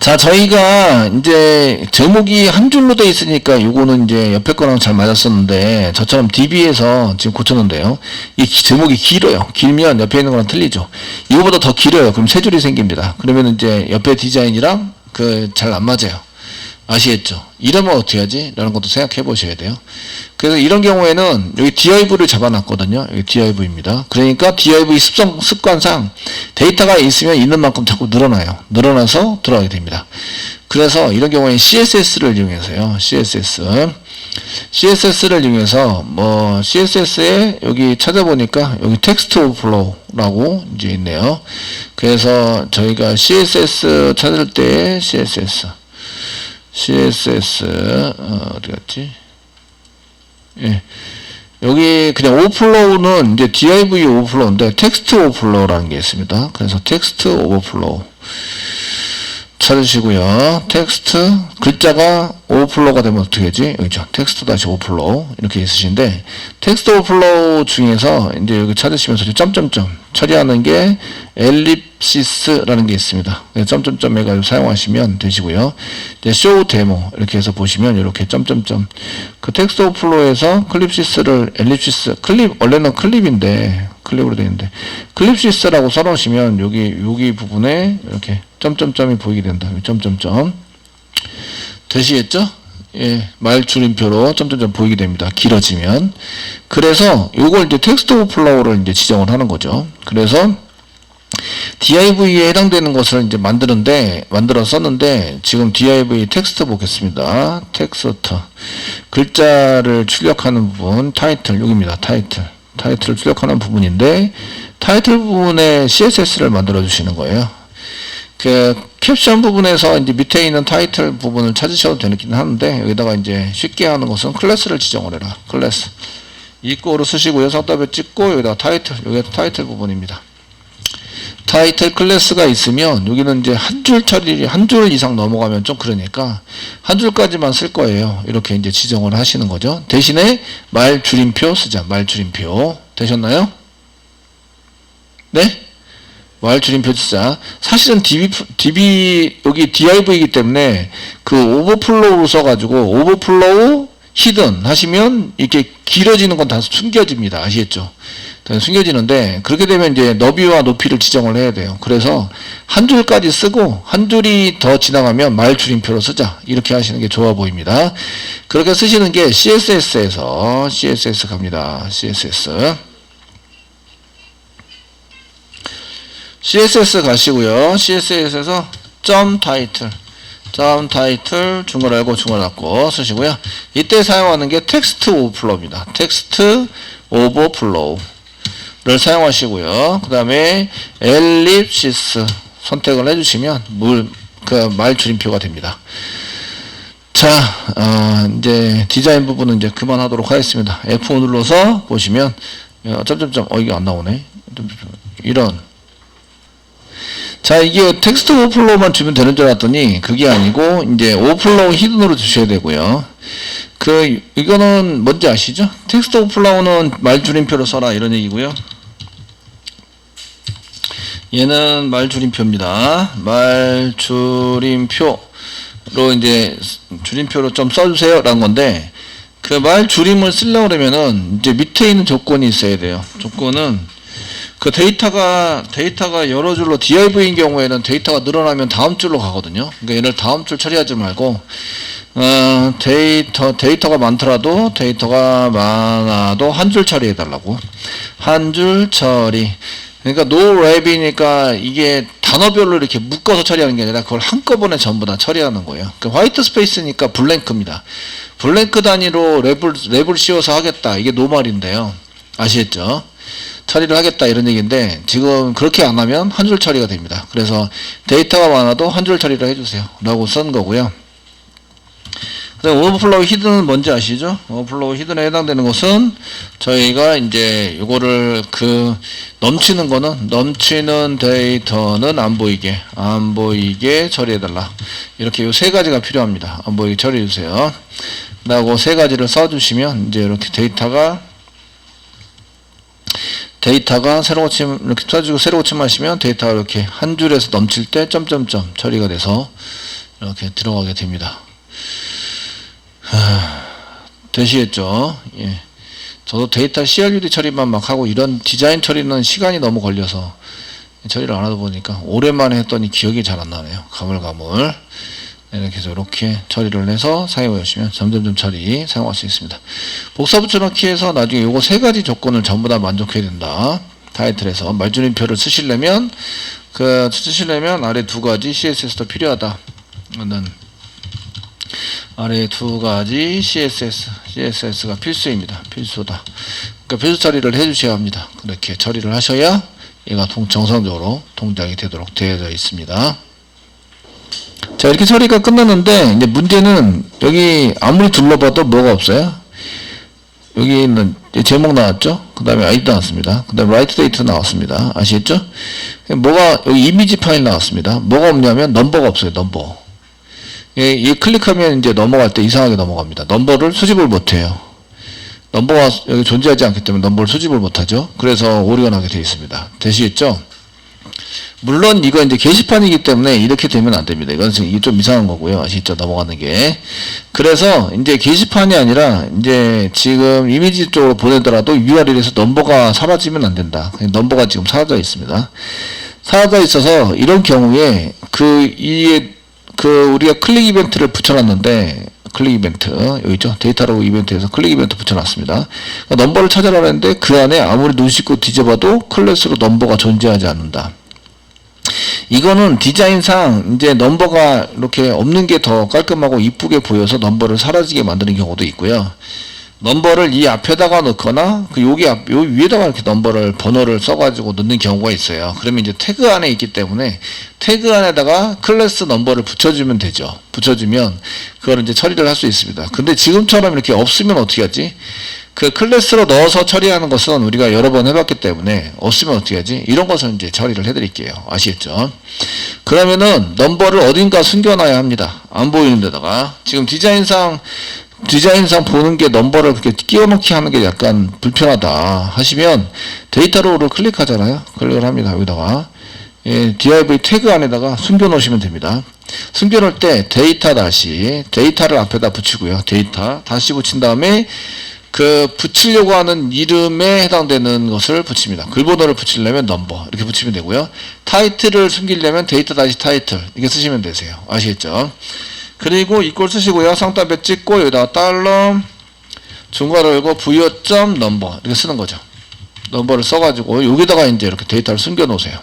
자, 저희가 이제 제목이 한 줄로 돼 있으니까 요거는 이제 옆에 거랑 잘 맞았었는데 저처럼 DB에서 지금 고쳤는데요. 이 제목이 길어요. 길면 옆에 있는 거랑 틀리죠. 이거보다 더 길어요. 그럼 세 줄이 생깁니다. 그러면 이제 옆에 디자인이랑 잘 안 맞아요. 아시겠죠? 이러면 어떻게 하지? 라는 것도 생각해 보셔야 돼요. 그래서 이런 경우에는 여기 div를 잡아놨거든요. 여기 div입니다. 그러니까 div 습관상 데이터가 있으면 있는 만큼 자꾸 늘어나요. 늘어나서 들어가게 됩니다. 그래서 이런 경우에 CSS를 이용해서요. CSS를 이용해서 CSS에 여기 찾아보니까 여기 텍스트 오버플로우라고 이제 있네요. 그래서 저희가 CSS 찾을 때 CSS 어디 갔지? 예. 여기 그냥 오버플로우는 이제 div 오버플로우인데 텍스트 오버플로우라는 게 있습니다. 그래서 텍스트 오버플로우 찾으시고요. 텍스트 글자가 오버플로우가 되면 어떻게 되지? 여기죠. 텍스트 다시 오버플로우 이렇게 있으신데 텍스트 오버플로우 중에서 이제 여기 찾으시면서 점점점 처리하는 게 엘립시스라는 게 있습니다. 점점점 해가지고 사용하시면 되시고요. 이제 show demo 이렇게 해서 보시면 이렇게 점점점 그 텍스트 오버플로우에서 엘립시스 원래는 클립인데 클립으로 되어 있는데 클립시스라고 써놓으시면 여기 부분에 이렇게 점점점이 보이게 된다. 점점점 되시겠죠? 예, 말 줄임표로 점점점 보이게 됩니다. 길어지면. 그래서 요걸 이제 텍스트 오버플로우를 이제 지정을 하는 거죠. 그래서 div에 해당되는 것을 이제 만들어 썼는데 지금 div 텍스트 보겠습니다. 텍스트 글자를 출력하는 부분 타이틀 여기입니다. 타이틀을 출력하는 부분인데 타이틀 부분에 CSS를 만들어 주시는 거예요. 그 캡션 부분에서 이제 밑에 있는 타이틀 부분을 찾으셔도 되긴 하는데 여기다가 이제 쉽게 하는 것은 클래스를 지정을 해라. 클래스 이꼬로 쓰시고요. 상따별 찍고 여기다가 여기가 타이틀 부분입니다. 타이틀 클래스가 있으면 여기는 이제 한 줄 이상 넘어가면 좀 그러니까 한 줄까지만 쓸 거예요. 이렇게 이제 지정을 하시는 거죠. 대신에 말 줄임표 쓰자. 말 줄임표 되셨나요? 네? 말 줄임표 쓰자. 사실은 여기 div이기 때문에 그 오버플로우 써가지고 오버플로우 히든 하시면 이렇게 길어지는 건 다 숨겨집니다. 아시겠죠? 숨겨지는데 그렇게 되면 이제 너비와 높이를 지정을 해야 돼요. 그래서 한 줄까지 쓰고 한 줄이 더 지나가면 말 줄임표로 쓰자. 이렇게 하시는 게 좋아 보입니다. 그렇게 쓰시는 게 CSS에서 CSS 갑니다. CSS 가시고요. CSS에서 점 타이틀 중괄 알고 중괄 닫고 쓰시고요. 이때 사용하는 게 텍스트 오버플로우입니다. 텍스트 오버플로우를 사용하시고요. 그 다음에 엘립시스 선택을 해주시면 말 줄임표가 됩니다. 자, 이제 디자인 부분은 이제 그만하도록 하겠습니다. F5 눌러서 보시면 점점점 이게 안 나오네. 이런. 자, 이게 텍스트 오버플로우만 주면 되는 줄 알았더니 그게 아니고 이제 오버플로우 히든으로 주셔야 되고요. 이거는 뭔지 아시죠? 텍스트 오버플로우는 말 줄임표로 써라 이런 얘기고요. 얘는 말 줄임표입니다. 말 줄임표로 이제 줄임표로 좀 써주세요 라는 건데 그 말 줄임을 쓰려고 그러면은 이제 밑에 있는 조건이 있어야 돼요. 조건은 그 데이터가 여러 줄로 div인 경우에는 데이터가 늘어나면 다음 줄로 가거든요. 그러니까 얘를 다음 줄 처리하지 말고 데이터가 많더라도 한 줄 처리해 달라고. 한 줄 처리. 그러니까 noWrap이니까 이게 단어별로 이렇게 묶어서 처리하는 게 아니라 그걸 한꺼번에 전부 다 처리하는 거예요. 그러니까 화이트 스페이스니까 블랭크입니다. 블랭크 단위로 랩을 씌워서 하겠다. 이게 노말인데요. 아시겠죠? 처리를 하겠다 이런 얘기인데 지금 그렇게 안 하면 한 줄 처리가 됩니다. 그래서 데이터가 많아도 한 줄 처리를 해주세요 라고 쓴 거고요. 오버플로우 히든은 뭔지 아시죠? 오버플로우 히든에 해당되는 것은 저희가 이제 요거를 넘치는 데이터는 안 보이게 처리해달라. 이렇게 요 세 가지가 필요합니다. 안 보이게 처리해주세요. 라고 세 가지를 써주시면 이제 이렇게 데이터가 새로 고침 이렇게 써주고 새로 고침하시면 데이터가 이렇게 한 줄에서 넘칠 때 점점점 처리가 돼서 이렇게 들어가게 됩니다. 되시겠죠? 예. 저도 데이터 CRUD 처리만 막 하고 이런 디자인 처리는 시간이 너무 걸려서 처리를 안 하다 보니까 오랜만에 했더니 기억이 잘 안 나네요. 가물가물. 이렇게 해서 이렇게 처리를 해서 사용해 보시면 점점점 처리 사용할 수 있습니다. 복사 붙여넣기에서 나중에 요거 세 가지 조건을 전부 다 만족해야 된다. 타이틀에서 말줄임표를 쓰시려면 아래 두 가지 CSS도 필요하다. 는 아래 두 가지 CSS가 필수입니다. 필수다. 그러니까 필수 처리를 해 주셔야 합니다. 그렇게 처리를 하셔야 얘가 정상적으로 동작이 되도록 되어 있습니다. 자, 이렇게 처리가 끝났는데 이제 문제는 여기 아무리 둘러봐도 뭐가 없어요. 여기 있는 제목 나왔죠? 그 다음에 아이디 나왔습니다. 그 다음에 라이트 데이트 나왔습니다. 아시겠죠? 뭐가 여기 이미지 파일 나왔습니다. 뭐가 없냐면 넘버가 없어요. 넘버. 이 클릭하면 이제 넘어갈 때 이상하게 넘어갑니다. 넘버를 수집을 못해요. 넘버가 여기 존재하지 않기 때문에 넘버를 수집을 못하죠. 그래서 오류가 나게 되어 있습니다. 되시겠죠? 물론 이거 이제 게시판이기 때문에 이렇게 되면 안 됩니다. 이건 좀 이상한 거고요. 아시죠? 넘어가는 게. 그래서 이제 게시판이 아니라 이제 지금 이미지 쪽으로 보내더라도 URL에서 넘버가 사라지면 안 된다. 넘버가 지금 사라져 있습니다. 사라져 있어서 이런 경우에 우리가 클릭 이벤트를 붙여놨는데 클릭 이벤트 여기 있죠. 데이터로 이벤트에서 클릭 이벤트 붙여놨습니다. 그러니까 넘버를 찾아라 했는데 그 안에 아무리 눈 씻고 뒤져봐도 클래스로 넘버가 존재하지 않는다. 이거는 디자인상 이제 넘버가 이렇게 없는 게 더 깔끔하고 이쁘게 보여서 넘버를 사라지게 만드는 경우도 있고요. 넘버를 이 앞에다가 넣거나 요 위에다가 이렇게 번호를 써가지고 넣는 경우가 있어요. 그러면 이제 태그 안에 있기 때문에 태그 안에다가 클래스 넘버를 붙여주면 되죠. 붙여주면 그걸 이제 처리를 할 수 있습니다. 근데 지금처럼 이렇게 없으면 어떻게 하지? 그 클래스로 넣어서 처리하는 것은 우리가 여러 번 해봤기 때문에 없으면 어떻게 하지? 이런 것을 이제 처리를 해드릴게요. 아시겠죠? 그러면은 넘버를 어딘가 숨겨놔야 합니다. 안 보이는 데다가. 지금 디자인상 보는 게 넘버를 그렇게 끼워넣기 하는 게 약간 불편하다 하시면 데이터로를 클릭하잖아요. 클릭을 합니다. 여기다가 div 태그 안에다가 숨겨 놓으시면 됩니다. 숨겨 놓을 때 데이터를 앞에다 붙이고요. 데이터 다시 붙인 다음에 그 붙이려고 하는 이름에 해당되는 것을 붙입니다. 글번호를 붙이려면 넘버 이렇게 붙이면 되고요. 타이틀을 숨기려면 데이터 다시 타이틀 이렇게 쓰시면 되세요. 아시겠죠? 그리고 이꼴 쓰시고요. 상따배 찍고 여기다가 달러 중괄호 열고 부여점 넘버 이렇게 쓰는 거죠. 넘버를 써가지고 여기다가 이제 이렇게 데이터를 숨겨 놓으세요.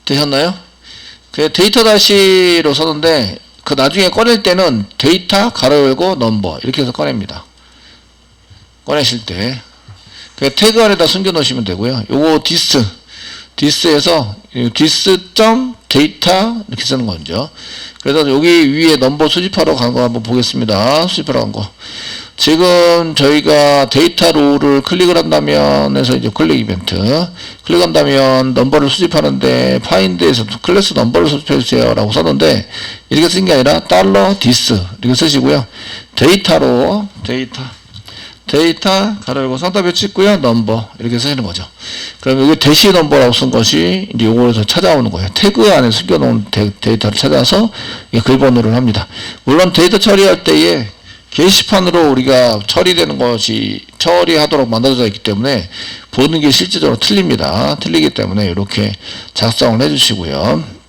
되셨나요? 그 데이터 다시로 썼는데 그 나중에 꺼낼 때는 데이터 가로 열고 넘버 이렇게 해서 꺼냅니다. 꺼내실 때 그 태그 안에다 숨겨 놓으시면 되고요. 요거 디스에서 디스.데이터 이렇게 쓰는 거죠. 그래서 여기 위에 넘버 수집하러 간 거 한번 보겠습니다. 수집하러 간 거. 지금 저희가 데이터 로우를 클릭을 한다면 해서 이제 클릭 이벤트 클릭한다면 넘버를 수집하는데 파인드에서 클래스 넘버를 수집해 주세요 라고 썼는데 이렇게 쓴 게 아니라 달러 디스 이렇게 쓰시고요. 데이터 가로 열고 상따배 찍고요. 넘버 이렇게 쓰시는 거죠. 그럼 여기 대시 넘버라고 쓴 것이 이제 요거에서 찾아오는 거예요. 태그 안에 숨겨놓은 데이터를 찾아서 글번호를 합니다. 물론 데이터 처리할 때에 게시판으로 우리가 처리되는 것이 처리하도록 만들어져 있기 때문에 보는 게 실질적으로 틀립니다. 틀리기 때문에 이렇게 작성을 해주시고요.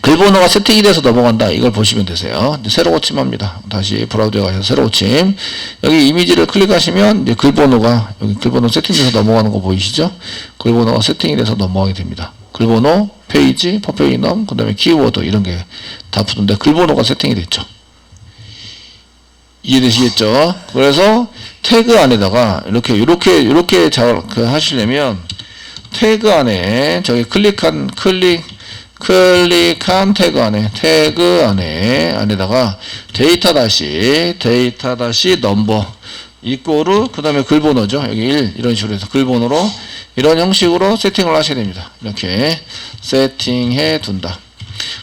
글번호가 세팅이 돼서 넘어간다. 이걸 보시면 되세요. 이제 새로 고침합니다. 다시 브라우저에 가셔서 새로 고침. 여기 이미지를 클릭하시면 이제 글번호가 여기 글번호 세팅돼서 넘어가는 거 보이시죠? 글번호가 세팅이 돼서 넘어가게 됩니다. 글번호, 페이지, 퍼페이넘, 그 다음에 키워드 이런 게 다 붙는데 글번호가 세팅이 됐죠. 이해되시겠죠? 그래서 태그 안에다가 이렇게 하시려면 태그 안에 저기 클릭한 태그 안에다가 데이터 다시 넘버 이꼬르 그 다음에 글번호죠. 여기 1 이런 식으로 해서 글번호로 이런 형식으로 세팅을 하셔야 됩니다. 이렇게 세팅해 둔다.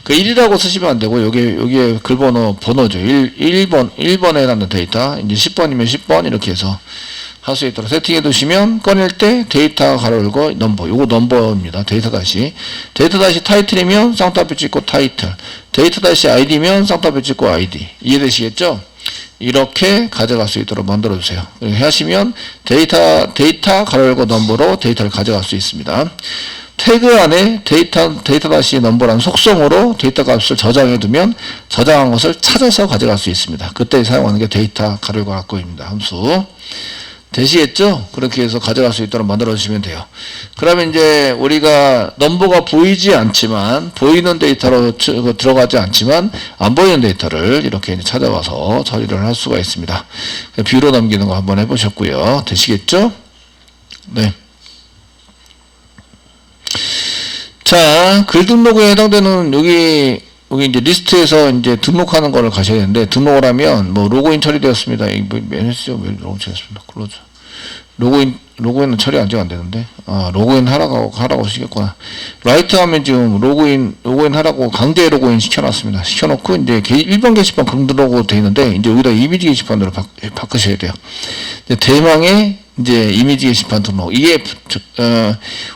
그 1이라고 쓰시면 안 되고 여기에 글번호 번호죠. 1번에 해당되는 데이터 이제 10번이면 10번 이렇게 해서 할 수 있도록 세팅해 두시면 꺼낼 때 데이터 가로 열고 넘버, 요거 넘버입니다. 데이터 다시 타이틀이면 쌍따옴표 찍고 타이틀, 데이터 다시 아이디면 쌍따옴표 찍고 아이디. 이해되시겠죠? 이렇게 가져갈 수 있도록 만들어 주세요. 이렇게 하시면 데이터 가로 열고 넘버로 데이터를 가져갈 수 있습니다. 태그 안에 데이터 다시 넘버라는 속성으로 데이터 값을 저장해 두면 저장한 것을 찾아서 가져갈 수 있습니다. 그때 사용하는 게 데이터 가로 열고 닫고입니다. 함수. 되시겠죠? 그렇게 해서 가져갈 수 있도록 만들어 주시면 돼요. 그러면 이제 우리가 넘버가 보이지 않지만, 보이는 데이터로 들어가지 않지만 안 보이는 데이터를 이렇게 찾아와서 처리를 할 수가 있습니다. 뷰로 넘기는 거 한번 해보셨고요. 되시겠죠? 네. 자, 글 등록에 해당되는 여기 이제 리스트에서 이제 등록하는 거를 가셔야 되는데, 등록을 하면 뭐 로그인 처리되었습니다. 매니저 로그인 처리했습니다. 클로즈. 로그인은 처리 아직 안 되는데. 로그인 하라고 하시겠구나. 라이트 하면 지금 로그인 하라고 강제 로그인 시켜놨습니다. 시켜놓고 이제 일반 게시판 등록으로 되어 있는데, 이제 여기다 이미지 게시판으로 바꾸셔야 돼요. 이제 대망의 이제 이미지 게시판 등록. 이게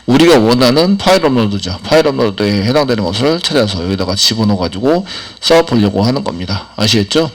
우리가 원하는 파일 업로드죠. 파일 업로드에 해당되는 것을 찾아서 여기다가 집어넣어 가지고 써보려고 하는 겁니다. 아시겠죠?